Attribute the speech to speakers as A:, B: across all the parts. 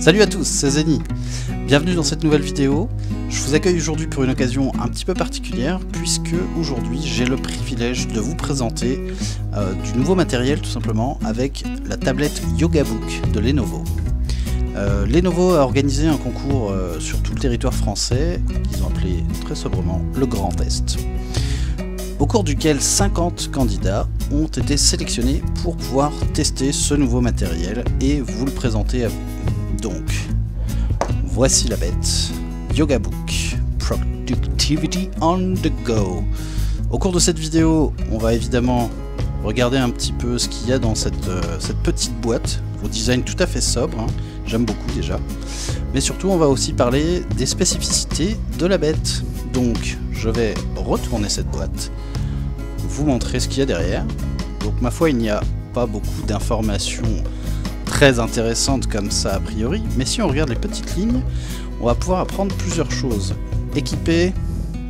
A: Salut à tous, c'est Zeni. Bienvenue dans cette nouvelle vidéo. Je vous accueille aujourd'hui pour une occasion un petit peu particulière, puisque aujourd'hui j'ai le privilège de vous présenter du nouveau matériel tout simplement avec la tablette Yogabook de Lenovo. Lenovo a organisé un concours sur tout le territoire français, qu'ils ont appelé très sobrement le Grand Est, au cours duquel 50 candidats ont été sélectionnés pour pouvoir tester ce nouveau matériel et vous le présenter à vous. Donc, voici la bête, Yogabook Productivity on the Go. Au cours de cette vidéo, on va évidemment regarder un petit peu ce qu'il y a dans cette petite boîte, au design tout à fait sobre, hein. J'aime beaucoup déjà. Mais surtout, on va aussi parler des spécificités de la bête. Donc, je vais retourner cette boîte, vous montrer ce qu'il y a derrière. Donc, ma foi, il n'y a pas beaucoup d'informations très intéressantes comme ça a priori, mais si on regarde les petites lignes, on va pouvoir apprendre plusieurs choses. Équipé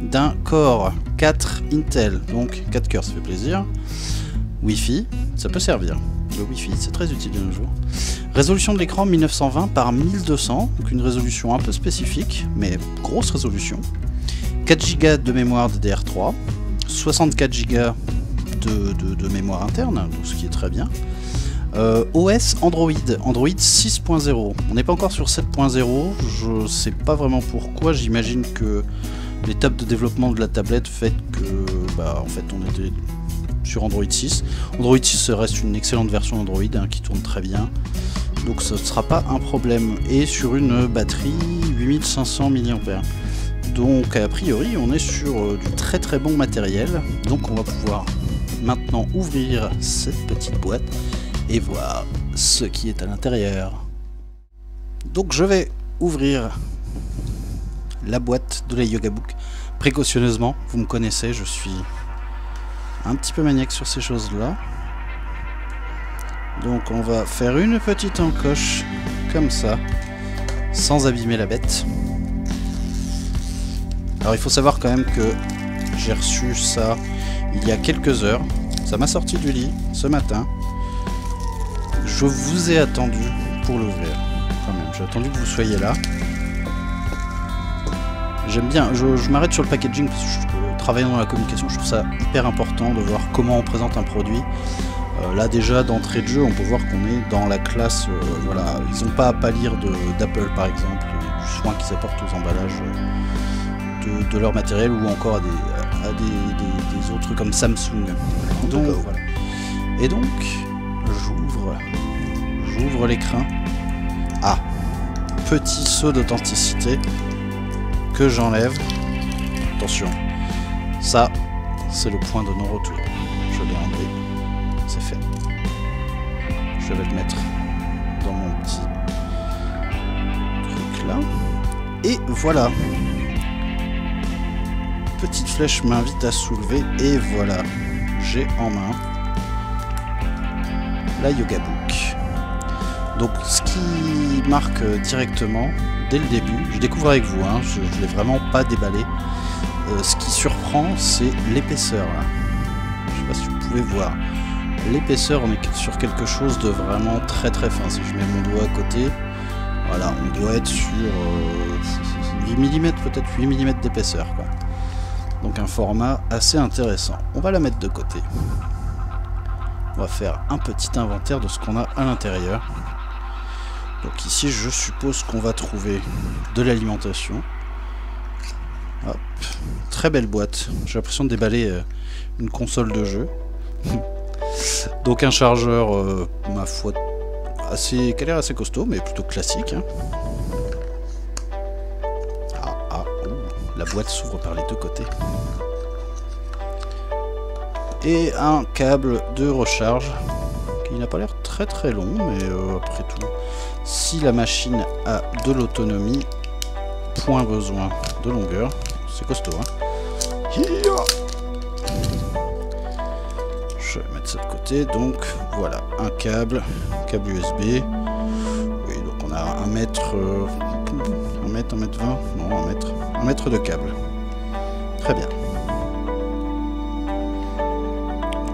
A: d'un Core 4 Intel, donc 4 cœurs, ça fait plaisir. Wi-Fi, ça peut servir. Le Wi-Fi, c'est très utile de nos jours. Résolution de l'écran 1920 par 1200, donc une résolution un peu spécifique, mais grosse résolution. 4 Go de mémoire DDR3, 64 Go de mémoire interne, donc ce qui est très bien. OS Android 6.0. On n'est pas encore sur 7.0, je sais pas vraiment pourquoi, j'imagine que l'étape de développement de la tablette fait que en fait on était sur Android 6. Android 6 reste une excellente version d'Android qui tourne très bien, donc ce ne sera pas un problème, et sur une batterie 8500 mAh. Donc a priori on est sur du très très bon matériel, donc on va pouvoir maintenant ouvrir cette petite boîte et voir ce qui est à l'intérieur. Donc je vais ouvrir la boîte de la Yogabook précautionneusement, vous me connaissez, je suis un petit peu maniaque sur ces choses là. Donc on va faire une petite encoche comme ça, sans abîmer la bête. Alors il faut savoir quand même que j'ai reçu ça il y a quelques heures, ça m'a sorti du lit ce matin. Je vous ai attendu pour l'ouvrir, quand même, j'ai attendu que vous soyez là. J'aime bien, je m'arrête sur le packaging parce que travaillant dans la communication, je trouve ça hyper important de voir comment on présente un produit. Là déjà d'entrée de jeu, on peut voir qu'on est dans la classe, voilà, ils n'ont pas à pâlir d'Apple par exemple, et du soin qu'ils apportent aux emballages de leur matériel, ou encore à des autres comme Samsung. Donc voilà. Et donc, j'ouvre l'écran. Ah, petit saut d'authenticité que j'enlève. Attention, ça c'est le point de non-retour. Je l'ai enlevé, c'est fait. Je vais le mettre dans mon petit truc là. Et voilà. Petite flèche m'invite à soulever et voilà, j'ai en main la Yogabook. Donc ce qui marque directement dès le début, je découvre avec vous, hein, je ne l'ai vraiment pas déballé, ce qui surprend c'est l'épaisseur. Je ne sais pas si vous pouvez voir l'épaisseur, on est sur quelque chose de vraiment très très fin. Si je mets mon doigt à côté, voilà, on doit être sur 8 mm, peut-être 8 mm d'épaisseur quoi. Donc un format assez intéressant. On va la mettre de côté. On va faire un petit inventaire de ce qu'on a à l'intérieur. Donc ici je suppose qu'on va trouver de l'alimentation. Hop. Très belle boîte. J'ai l'impression de déballer une console de jeu. Donc un chargeur, ma foi, qui a l'air assez costaud, mais plutôt classique. Hein. La boîte s'ouvre par les deux côtés. Et un câble de recharge qui n'a pas l'air très très long, mais après tout, si la machine a de l'autonomie, point besoin de longueur. C'est costaud, hein. Je vais mettre ça de côté. Donc voilà, un câble USB. Oui, donc on a 1 mètre, 1 mètre 20, non 1 mètre de câble. Très bien.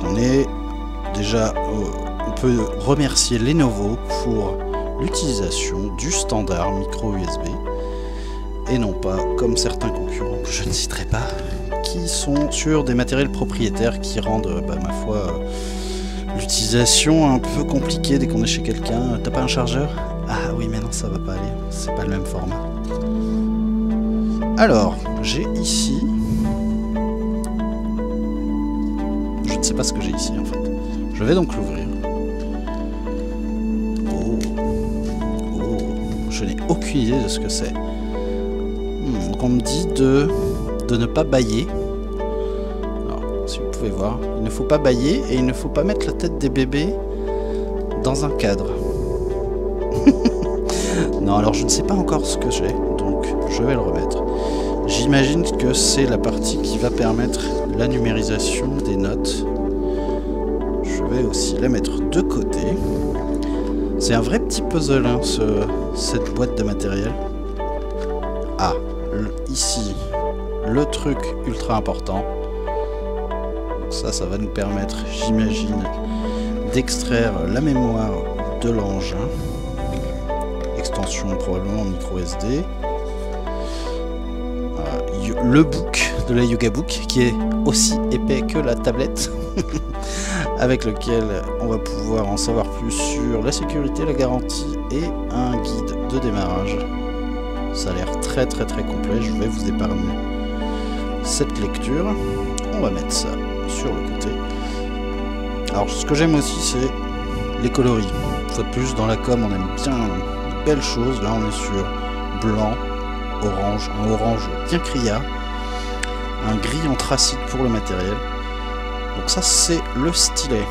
A: On est déjà, on peut remercier Lenovo pour l'utilisation du standard micro USB et non pas comme certains concurrents que je ne citerai pas qui sont sur des matériels propriétaires qui rendent ma foi l'utilisation un peu compliquée dès qu'on est chez quelqu'un. T'as pas un chargeur? Ah oui mais non, ça va pas aller, c'est pas le même format. Alors j'ai ici, je ne sais pas ce que j'ai ici en fait, je vais donc l'ouvrir. Je n'ai aucune idée de ce que c'est. Donc on me dit de ne pas bâiller. Alors, si vous pouvez voir, il ne faut pas bâiller et il ne faut pas mettre la tête des bébés dans un cadre. Non, alors je ne sais pas encore ce que j'ai, donc je vais le remettre. J'imagine que c'est la partie qui va permettre la numérisation des notes. Je vais aussi la mettre de côté. C'est un vrai petit puzzle, hein, cette boîte de matériel. Ah, ici, le truc ultra important. Donc ça va nous permettre, j'imagine, d'extraire la mémoire de l'engin. Extension probablement micro SD. Le book de la Yoga Book, qui est aussi épais que la tablette. Avec lequel on va pouvoir en savoir plus sur la sécurité, la garantie et un guide de démarrage. Ça a l'air très complet, je vais vous épargner cette lecture. On va mettre ça sur le côté. Alors ce que j'aime aussi c'est les coloris. Une fois de plus dans la com on aime bien de belles choses. Là on est sur blanc, orange, un orange bien criard, un gris anthracite pour le matériel. Donc ça c'est le stylet.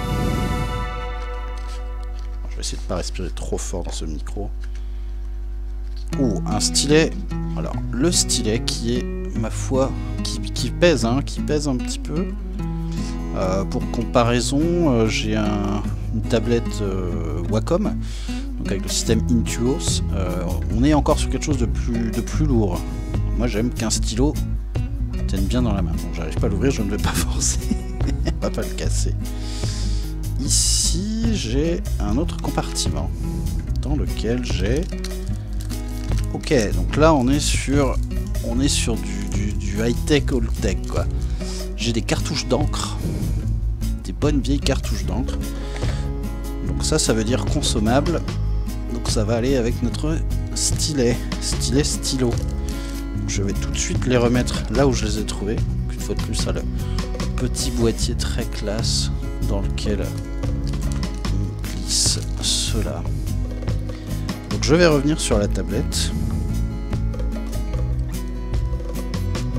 A: Je vais essayer de ne pas respirer trop fort dans ce micro. Ouh, un stylet. Alors le stylet qui est, ma foi, qui pèse, hein, qui pèse un petit peu. Pour comparaison, j'ai une tablette Wacom, donc avec le système Intuos. On est encore sur quelque chose de plus lourd. Moi j'aime qu'un stylo tienne bien dans la main. Bon, j'arrive pas à l'ouvrir, je ne vais pas forcer. On va pas le casser. Ici, j'ai un autre compartiment dans lequel j'ai... Ok, donc là, on est sur du high-tech, old-tech, quoi. J'ai des cartouches d'encre, des bonnes vieilles cartouches d'encre. Donc ça veut dire consommable. Donc ça va aller avec notre stylo. Donc je vais tout de suite les remettre là où je les ai trouvés. Une fois de plus, ça le petit boîtier très classe dans lequel on glisse cela. Donc je vais revenir sur la tablette.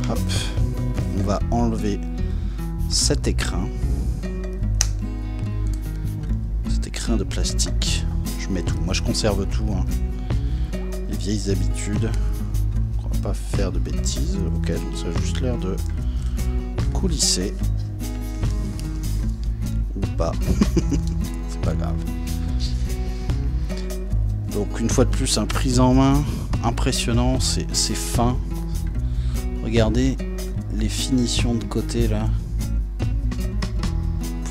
A: Hop. On va enlever cet écrin. Cet écrin de plastique. Je mets tout. Moi je conserve tout. Hein. Les vieilles habitudes. On va pas faire de bêtises. Ok, donc ça a juste l'air de coulisser. Ou pas. C'est pas grave. Donc une fois de plus, un prise en main impressionnant, c'est fin. Regardez les finitions de côté là.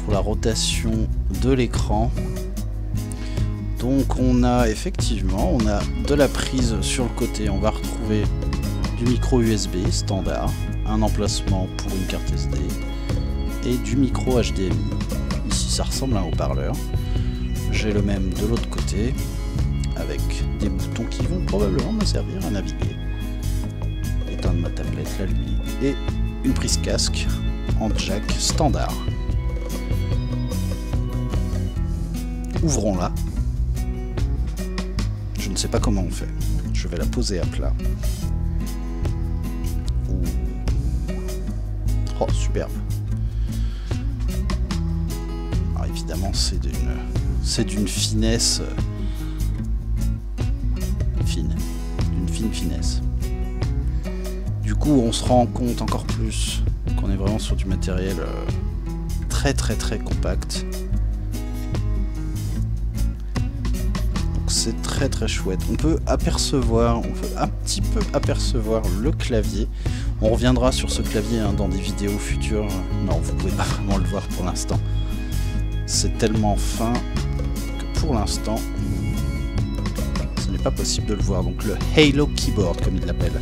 A: Pour la rotation de l'écran. Donc on a effectivement, on a de la prise sur le côté. On va retrouver du micro USB standard, un emplacement pour une carte SD et du micro HDMI. Ici ça ressemble à un haut-parleur. J'ai le même de l'autre côté avec des boutons qui vont probablement me servir à naviguer. Éteindre ma tablette, l'allumer et une prise casque en jack standard. Ouvrons-la. Je ne sais pas comment on fait. Je vais la poser à plat. Ouh. Oh, superbe. Alors évidemment, c'est d'une finesse fine. D'une fine finesse. Du coup, on se rend compte encore plus qu'on est vraiment sur du matériel très compact. C'est très chouette. On peut un petit peu apercevoir le clavier. On reviendra sur ce clavier hein, dans des vidéos futures. Non, vous pouvez pas vraiment le voir pour l'instant. C'est tellement fin que pour l'instant, n'est pas possible de le voir, donc le Halo Keyboard comme il l'appelle.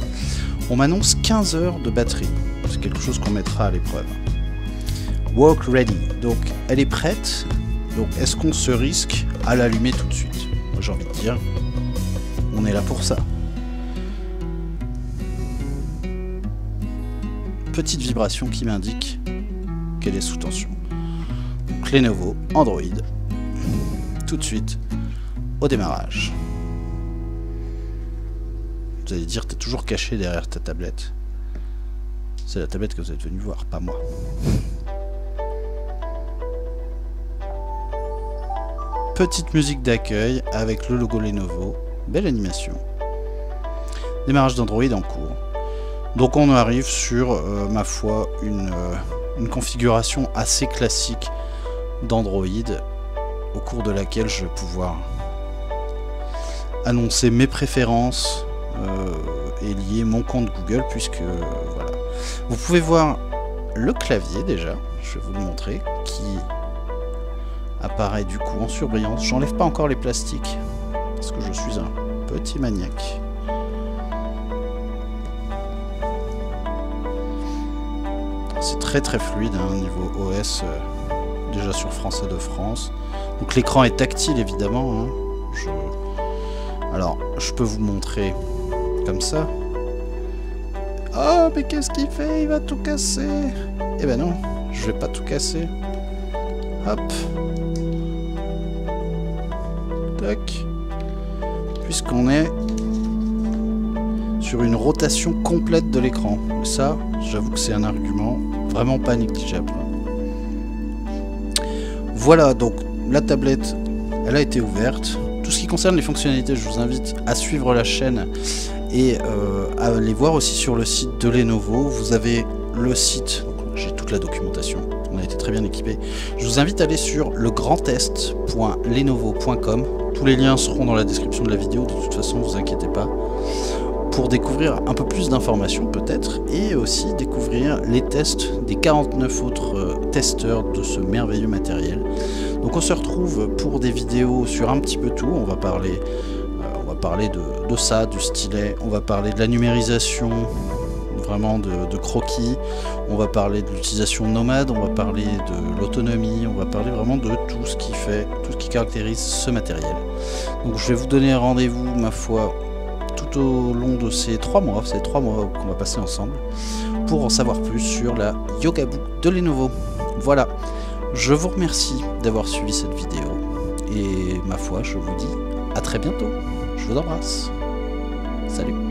A: On m'annonce 15 heures de batterie, c'est quelque chose qu'on mettra à l'épreuve. Work ready, donc elle est prête, donc est-ce qu'on se risque à l'allumer tout de suite? Moi j'ai envie de dire, on est là pour ça. Petite vibration qui m'indique qu'elle est sous tension. Donc Lenovo Android, tout de suite au démarrage. Vous allez dire, t'es toujours caché derrière ta tablette. C'est la tablette que vous êtes venu voir, pas moi. Petite musique d'accueil avec le logo Lenovo. Belle animation. Démarrage d'Android en cours. Donc on arrive sur, ma foi, une configuration assez classique d'Android, au cours de laquelle je vais pouvoir annoncer mes préférences et lier mon compte Google, puisque voilà. Vous pouvez voir le clavier déjà, je vais vous le montrer, qui apparaît du coup en surbrillance. J'enlève pas encore les plastiques, parce que je suis un petit maniaque. C'est très fluide, hein, niveau OS, déjà sur Français de France. Donc l'écran est tactile évidemment. Hein. Alors, je peux vous montrer comme ça. Oh, mais qu'est-ce qu'il fait? Il va tout casser. Eh ben non, je vais pas tout casser. Hop. Tac. Puisqu'on est sur une rotation complète de l'écran. Ça, j'avoue que c'est un argument vraiment pas négligeable. Voilà, donc la tablette, elle a été ouverte. Tout ce qui concerne les fonctionnalités, je vous invite à suivre la chaîne et à les voir aussi sur le site de Lenovo. Vous avez le site, j'ai toute la documentation, on a été très bien équipé. Je vous invite à aller sur legrandtest.lenovo.com. Tous les liens seront dans la description de la vidéo, de toute façon, ne vous inquiétez pas, pour découvrir un peu plus d'informations peut-être, et aussi découvrir les tests des 49 autres testeurs de ce merveilleux matériel. Donc on se retrouve pour des vidéos sur un petit peu tout. On va parler de ça, du stylet, on va parler de la numérisation, vraiment de croquis, on va parler de l'utilisation nomade, on va parler de l'autonomie, on va parler vraiment de tout ce qui caractérise ce matériel. Donc je vais vous donner rendez-vous, ma foi, tout au long de ces 3 mois, c'est 3 mois qu'on va passer ensemble, pour en savoir plus sur la Yogabook de Lenovo. Voilà, je vous remercie d'avoir suivi cette vidéo, et ma foi, je vous dis à très bientôt. Je vous embrasse. Salut.